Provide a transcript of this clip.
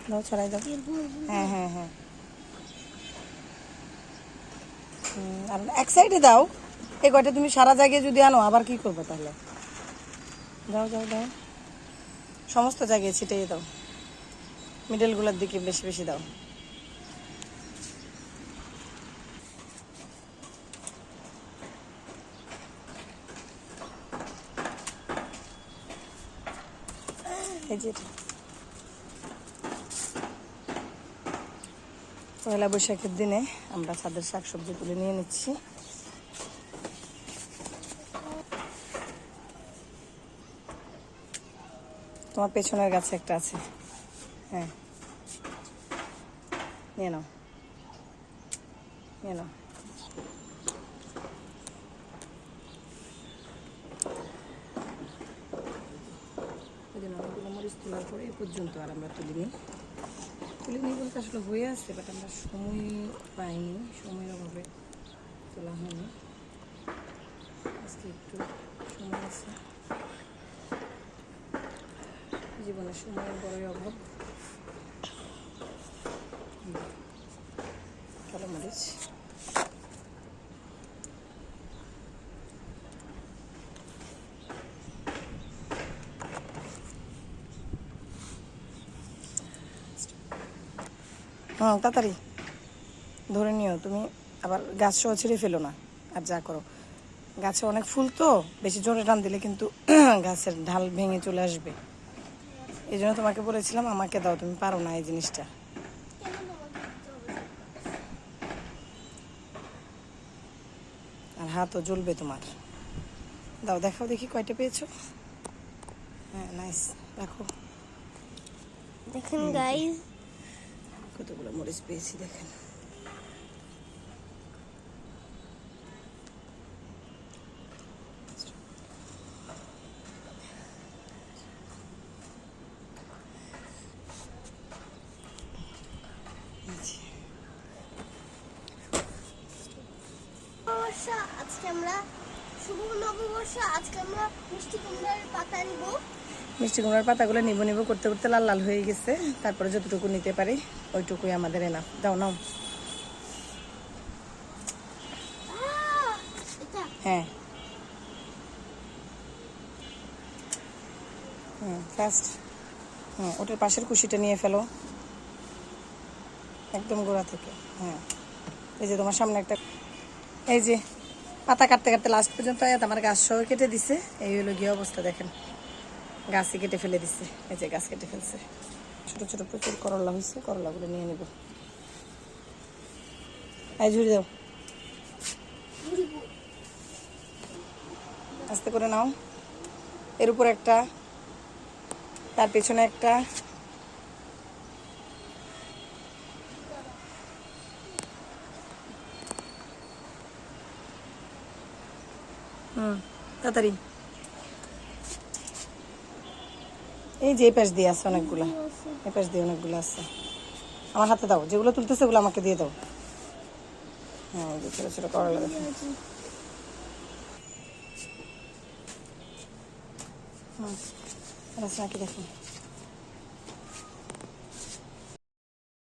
দাও ছড়াই দাও। হ্যাঁ হ্যাঁ হ্যাঁ, আর এক সাইডে দাও। এই কয়টা তুমি সারা জায়গায় যদি আনো আবার কি করবে তাহলে? দাও দাও দাও, সমস্ত জায়গায় ছিটিয়ে দাও, মিডলগুলোর দিকে বেশি বেশি দাও। এই যে পয়লা বৈশাখের দিনে আমরা ছাদের শাকসবজি তুলে নিয়ে নিচ্ছি। তোমার পেছনের গাছে একটা আছে, হ্যাঁ নিয়ে নাও নিয়ে নাও। অনেকগুলো মরিচ তোলার পরে এই পর্যন্ত আর আমরা তুলিনি বলতে আসলে হয়ে আসছে, বাট আমরা সময় পাইনি, সময়ের অভাবে তোলা হয়নি। আজকে একটু সময় আছে, জীবনে সময়ের বড়ই অভাব। কালো মরিচ তাড়াতাড়ি ধরে নিও তুমি, আবার গাছ সহ ছিঁড়ে ফেলো না। আর যা করো, গাছে অনেক ফুল তো, বেশি জোরে টান দিলে কিন্তু গাছের ঢাল ভেঙে চলে আসবে। এই জন্য তোমাকে বলেছিলাম আমাকে দাও, তুমি পারো না এই জিনিসটা। আর হাতও জ্বলবে তোমার। দাও, দেখাও দেখি কয়টা পেয়েছো। হ্যাঁ নাইস, রাখো। দেখেন গাইস কতগুলো মরিচ পেয়েছি দেখেন। আজকে আমরা শুভ নববর্ষ, আজকে আমরা মিষ্টি কুমড়ার পাতা নিব। মিষ্টি কুমড়ার পাতাগুলো নিব করতে করতে লাল লাল হয়ে গেছে, তারপরে যতটুকু নিতে পারি ওইটুকুই আমাদের এনাফ। দাও নাও। হ্যাঁ ফার্স্ট ওটার পাশের কুশিটা নিয়ে ফেলো একদম গোড়া থেকে। হ্যাঁ এই যে তোমার সামনে একটা, এই যে পাতা কাটতে কাটতে লাস্ট পর্যন্ত আমার গাছ সহ কেটে দিছে। এই হলো গিয়ে অবস্থা, দেখেন গাছই কেটে ফেলে দিছে। এই যে গাছ কেটে ফেলছে, ছোট ছোট প্রচুর করলা হয়েছে, করলাগুলো নিয়ে নেব। এই ঝুড়ি দাও, আস্তে করে নাও। এর উপর একটা, তার পেছনে একটা, তাড়াতাড়ি। এই যে এই পাশ দিয়ে আছে অনেকগুলা, এই পাশ দিয়ে অনেকগুলো আছে। আমার হাতে দাও, যেগুলো তুলতেছে ওগুলো আমাকে দিয়ে দাও। হ্যাঁ এই যে ছোটো ছোটো করলা দেখো। নাকি দেখো।